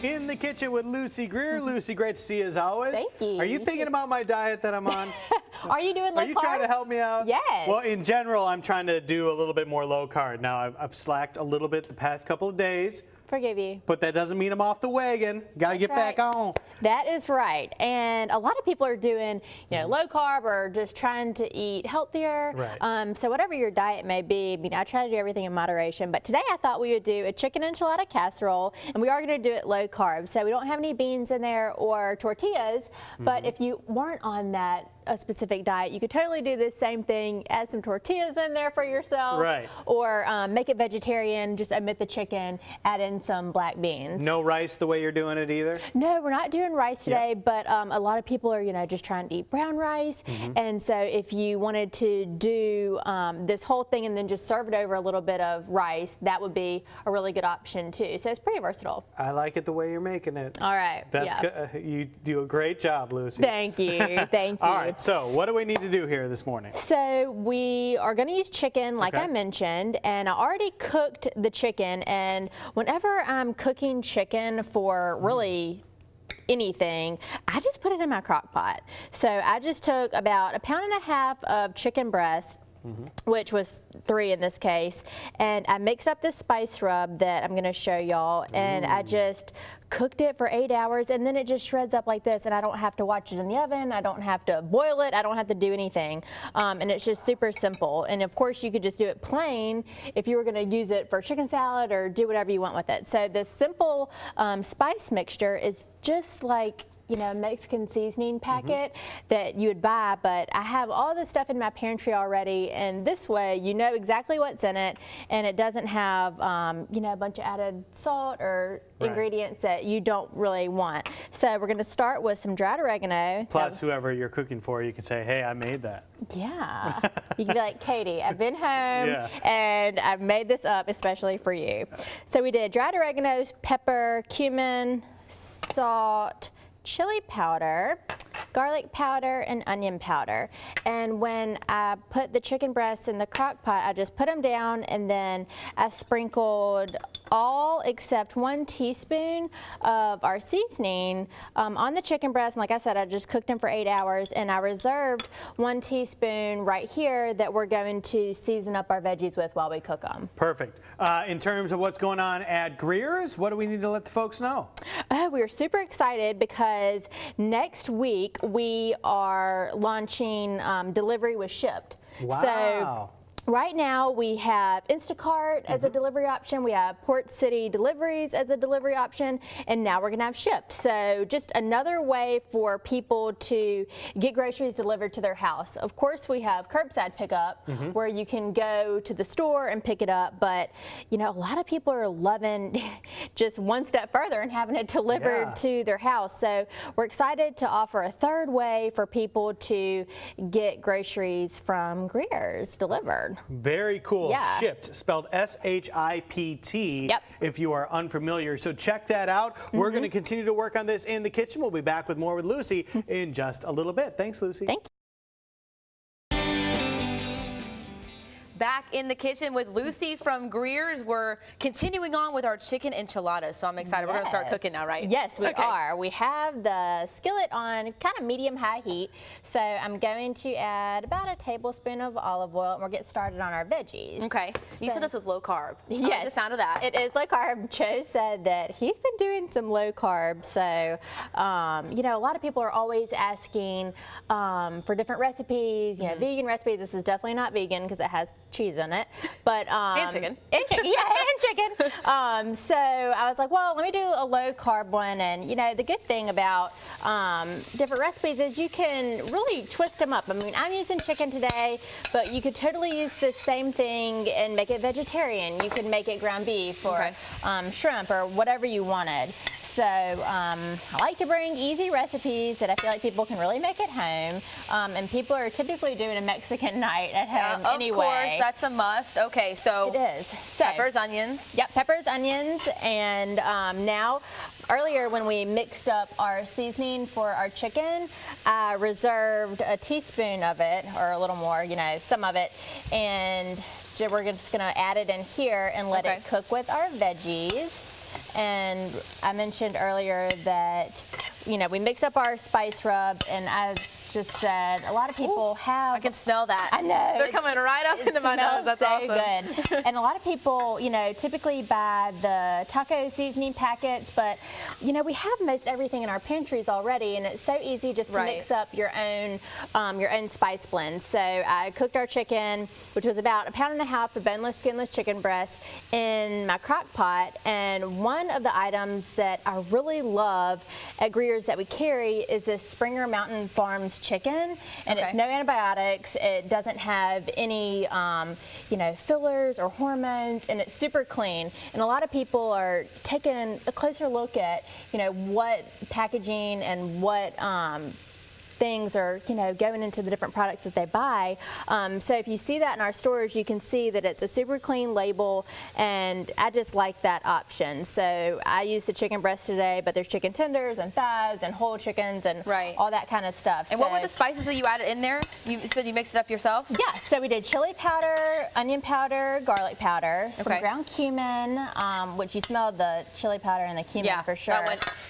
In the kitchen with Lucy Greer. Lucy, great to see you as always. Thank you. Are you thinking about my diet that I'm on? Are you doing low carb? Are you trying to help me out? Yes. Well, in general, I'm trying to do a little bit more low carb. Now, I've slacked a little bit the past couple of days. Forgive you. But that doesn't mean I'm off the wagon. Got to get back on. That is right. And a lot of people are doing, low carb or just trying to eat healthier. Right. So whatever your diet may be, I try to do everything in moderation. But today I thought we would do a chicken enchilada casserole, and we are going to do it low carb. So we don't have any beans in there or tortillas. But if you weren't on a specific diet, you could totally do this same thing, add some tortillas in there for yourself, right? Or make it vegetarian, just omit the chicken, add in some black beans. No rice the way you're doing it either? No, we're not doing rice today, but a lot of people are, just trying to eat brown rice. And so if you wanted to do this whole thing and then just serve it over a little bit of rice, that would be a really good option too. So it's pretty versatile. I like it the way you're making it. All right. That's good. You do a great job, Lucy. Thank you. Thank you. All right. So what do we need to do here this morning? So we are going to use chicken, like I mentioned, and I already cooked the chicken. And whenever I'm cooking chicken for really anything, I just put it in my crock pot. So I just took about 1.5 pounds of chicken breast, which was 3 in this case, and I mixed up this spice rub that I'm going to show y'all, and I just cooked it for 8 hours, and then it just shreds up like this, and I don't have to watch it in the oven, I don't have to boil it, I don't have to do anything, and it's just super simple. And of course you could just do it plain if you were going to use it for chicken salad or do whatever you want with it. So the simple spice mixture is just like Mexican seasoning packet that you would buy, but I have all this stuff in my pantry already, and this way you know exactly what's in it, and it doesn't have a bunch of added salt or ingredients that you don't really want. So we're going to start with some dried oregano. Plus, whoever you're cooking for, you can say, hey, I made that. Yeah. You can be like, Katie, I've been home and I've made this up especially for you. So we did dried oreganos, pepper, cumin, salt, chili powder, garlic powder, and onion powder. And when I put the chicken breasts in the crock pot, I just put them down, and then I sprinkled all except 1 teaspoon of our seasoning on the chicken breast. And like I said, I just cooked them for 8 hours, and I reserved 1 teaspoon right here that we're going to season up our veggies with while we cook them. Perfect. In terms of what's going on at Greer's, what do we need to let the folks know? We're super excited because next week we are launching delivery with Shipt. Wow. So right now we have Instacart as a delivery option, we have Port City Deliveries as a delivery option, and now we're going to have Shipt. So just another way for people to get groceries delivered to their house. Of course we have curbside pickup where you can go to the store and pick it up, but a lot of people are loving just one step further and having it delivered to their house. So we're excited to offer a third way for people to get groceries from Greer's delivered. Very cool. Yeah. Shipt, spelled S-H-I-P-T, if you are unfamiliar. So check that out. We're going to continue to work on this in the kitchen. We'll be back with more with Lucy in just a little bit. Thanks, Lucy. Thank you. Back in the kitchen with Lucy from Greer's. We're continuing on with our chicken enchiladas, so I'm excited. We're going to start cooking now, right? Yes, we are. We have the skillet on kind of medium-high heat, so I'm going to add about 1 tablespoon of olive oil, and we'll get started on our veggies. Okay. You said this was low carb. Yes. I like the sound of that. It is low carb. Joe said that he's been doing some low carb, so a lot of people are always asking for different recipes, vegan recipes. This is definitely not vegan because it has cheese in it, but and chicken. And chicken. So I was like, well, let me do a low carb one. And the good thing about different recipes is you can really twist them up. I mean, I'm using chicken today, but you could totally use the same thing and make it vegetarian. You could make it ground beef or shrimp or whatever you wanted. So I like to bring easy recipes that I feel like people can really make at home, and people are typically doing a Mexican night at home anyway. Of course, that's a must. Okay, so it is. So, peppers, onions. Yep, peppers, onions, and now earlier when we mixed up our seasoning for our chicken, I reserved 1 teaspoon of it, or a little more, some of it, and we're just going to add it in here and let it cook with our veggies. And I mentioned earlier that, you know, we mix up our spice rub, and I just said a lot of people have. I can smell that. I know. They're coming right up into my nose. That's so awesome. Good. And a lot of people, you know, typically buy the taco seasoning packets, but, you know, we have most everything in our pantries already, and it's so easy just to mix up your own spice blend. So I cooked our chicken, which was about 1.5 pounds of boneless, skinless chicken breast in my crock pot. And one of the items that I really love at Greer's that we carry is this Springer Mountain Farms chicken, and it's no antibiotics. It doesn't have any, you know, fillers or hormones, and it's super clean. And a lot of people are taking a closer look at, you know, what packaging and what things are, you know, going into the different products that they buy. So if you see that in our stores, you can see that it's a super clean label, and I just like that option. So I used the chicken breast today, but there's chicken tenders and thighs and whole chickens and all that kind of stuff. And what were the spices that you added in there? You said you mixed it up yourself? Yeah, so we did chili powder, onion powder, garlic powder, some ground cumin, which you smell the chili powder and the cumin for sure.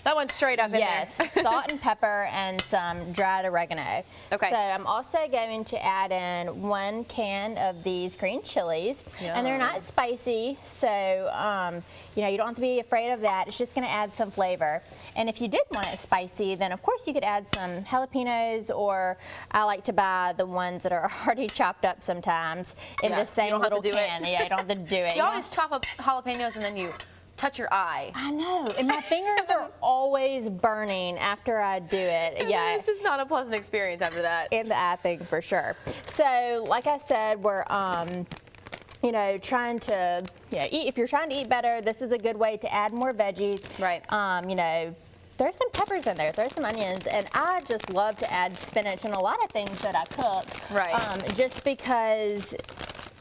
That went straight up in there. Yes, salt and pepper and some dried oregano. Okay. So I'm also going to add in 1 can of these green chilies, and they're not spicy, so you know, you don't have to be afraid of that. It's just going to add some flavor. And if you did want it spicy, then of course you could add some jalapenos, or I like to buy the ones that are already chopped up sometimes in the same little can. Yeah, you don't have to do it. You always chop up jalapenos and then you touch your eye. I know, and my fingers are always burning after I do it. Yeah, it's just not a pleasant experience after that. And the eye thing for sure. So, like I said, we're you know, trying to, you know, eat. If you're trying to eat better, this is a good way to add more veggies. Right. You know, throw some peppers in there, throw some onions, and I just love to add spinach in a lot of things that I cook. Right. Just because,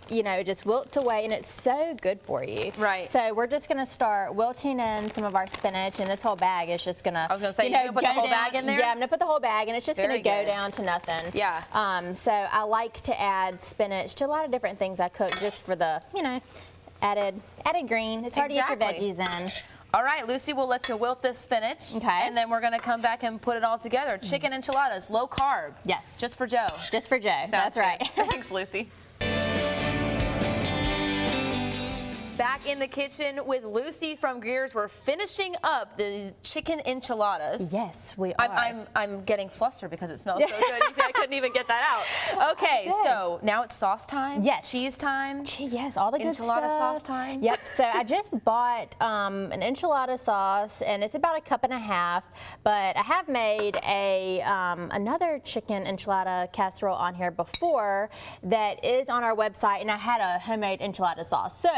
you know, it just wilts away, and it's so good for you. Right. So we're just going to start wilting in some of our spinach, and this whole bag is just going to, I was going to say, you're going to put the whole bag in there? Yeah, I'm going to put the whole bag, and it's just going to go down to nothing. Yeah. So I like to add spinach to a lot of different things I cook, just for the, you know, added green. It's hard to get your veggies in. All right, Lucy, we'll let you wilt this spinach. Okay. And then we're going to come back and put it all together. Chicken enchiladas, low carb. Yes. Just for Joe. Just for Joe. That's right. Thanks, Lucy. Back in the kitchen with Lucy from Greer's. We're finishing up the chicken enchiladas. Yes, we are. I'm getting flustered because it smells so good. You see, I couldn't even get that out. Okay, so now it's sauce time. Yes. Cheese time. Yes, all the good stuff. Enchilada sauce time. Yep. So I just bought an enchilada sauce, and it's about 1.5 cups. But I have made a another chicken enchilada casserole on here before that is on our website, and I had a homemade enchilada sauce. So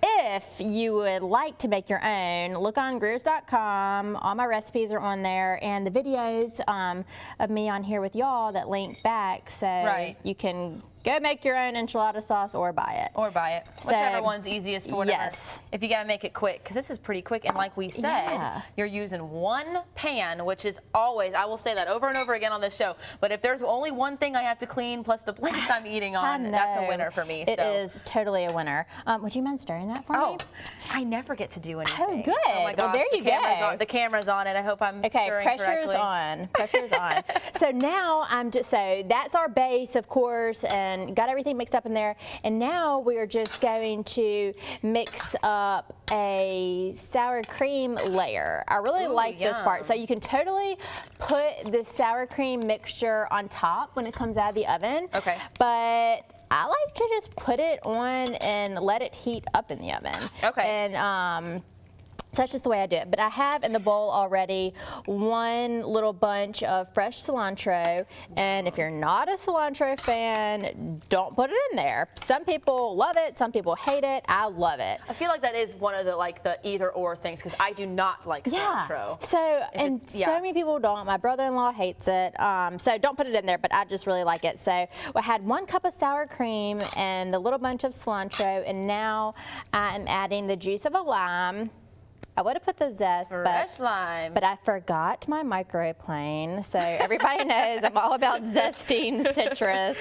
if you would like to make your own, look on Greers.com. All my recipes are on there, and the videos of me on here with y'all that link back, so you can go make your own enchilada sauce or buy it. Or buy it. Whichever one's easiest for whatever. Yes. If you got to make it quick, because this is pretty quick. And like we said, you're using 1 pan, which is always, I will say that over and over again on this show. But if there's only one thing I have to clean plus the plates I'm eating on, that's a winner for me. It is totally a winner. Would you mind stirring that for me? I never get to do anything. Oh, good. Oh my gosh, well, there you go. The camera's on it. I hope I'm stirring correctly. Pressure's on. Pressure's on. So now so that's our base, of course, and got everything mixed up in there. And now we are just going to mix up a sour cream layer. I really like this part. So you can totally put the sour cream mixture on top when it comes out of the oven. Okay. But I like to just put it on and let it heat up in the oven. Okay. And so that's just the way I do it. But I have in the bowl already 1 little bunch of fresh cilantro. And if you're not a cilantro fan, don't put it in there. Some people love it. Some people hate it. I love it. I feel like that is one of the either or things, because I do not like cilantro. So, and so many people don't. My brother-in-law hates it. So don't put it in there, but I just really like it. So I had 1 cup of sour cream and the little bunch of cilantro. And now I am adding the juice of a lime. I would have put the zest, Fresh lime. but I forgot my microplane. So everybody knows I'm all about zesting citrus.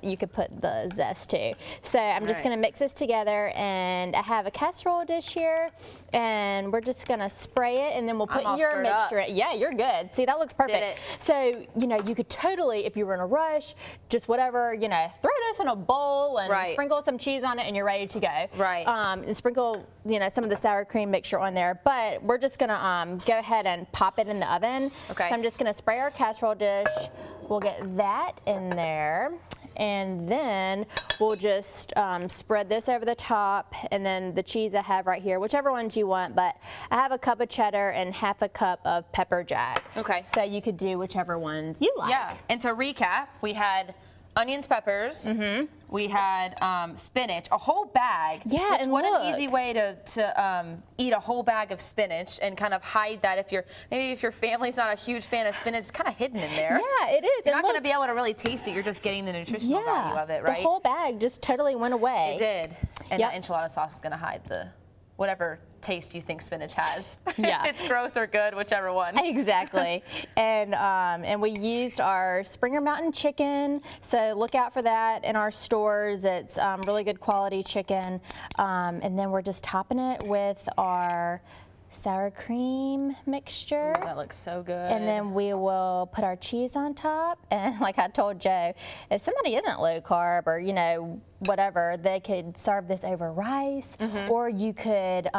You could put the zest too. So I'm just going to mix this together, and I have a casserole dish here, and we're just going to spray it, and then we'll put your mixture in. Yeah, you're good. See, that looks perfect. So, you know, you could totally, if you were in a rush, just whatever, you know, throw this in a bowl and sprinkle some cheese on it, and you're ready to go. And sprinkle, you know, some of the sour cream mixture on there. But we're just gonna go ahead and pop it in the oven. So I'm just gonna spray our casserole dish. We'll get that in there. And then we'll just spread this over the top, and then the cheese I have right here, whichever ones you want, but I have a cup of cheddar and half a cup of pepper jack. So you could do whichever ones you like. Yeah, and to recap, we had onions, peppers, we had spinach, a whole bag. Yeah, and what an easy way to eat a whole bag of spinach and kind of hide that if your family's not a huge fan of spinach, it's kind of hidden in there. Yeah, it is. You're not going to be able to really taste it. You're just getting the nutritional value of it, right? The whole bag just totally went away. It did. And that enchilada sauce is going to hide the whatever taste you think spinach has. Yeah. It's gross or good, whichever one. Exactly. And we used our Springer Mountain chicken, so look out for that in our stores. It's really good quality chicken. And then we're just topping it with our sour cream mixture. Ooh, that looks so good. And then we will put our cheese on top. And like I told Joe, if somebody isn't low carb or, you know, whatever, they could serve this over rice, or you could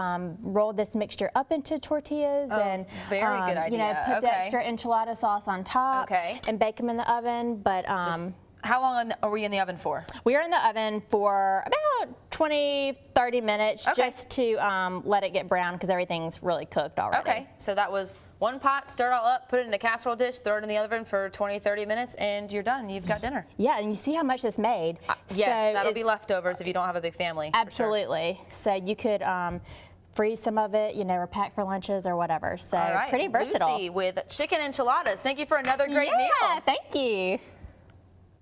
roll this mixture up into tortillas and very good idea. You know, put the extra enchilada sauce on top and bake them in the oven. But how long are we in the oven for? We are in the oven for about 20-30 minutes just to let it get brown, because everything's really cooked already. Okay, so that was one pot, stir it all up, put it in a casserole dish, throw it in the oven for 20-30 minutes, and you're done. You've got dinner. Yeah, and you see how much this made. Yes, so that'll be leftovers if you don't have a big family. Absolutely. So you could freeze some of it, you know, or pack for lunches or whatever. So all right. pretty versatile. Lucy with chicken enchiladas. Thank you for another great meal. Yeah, thank you.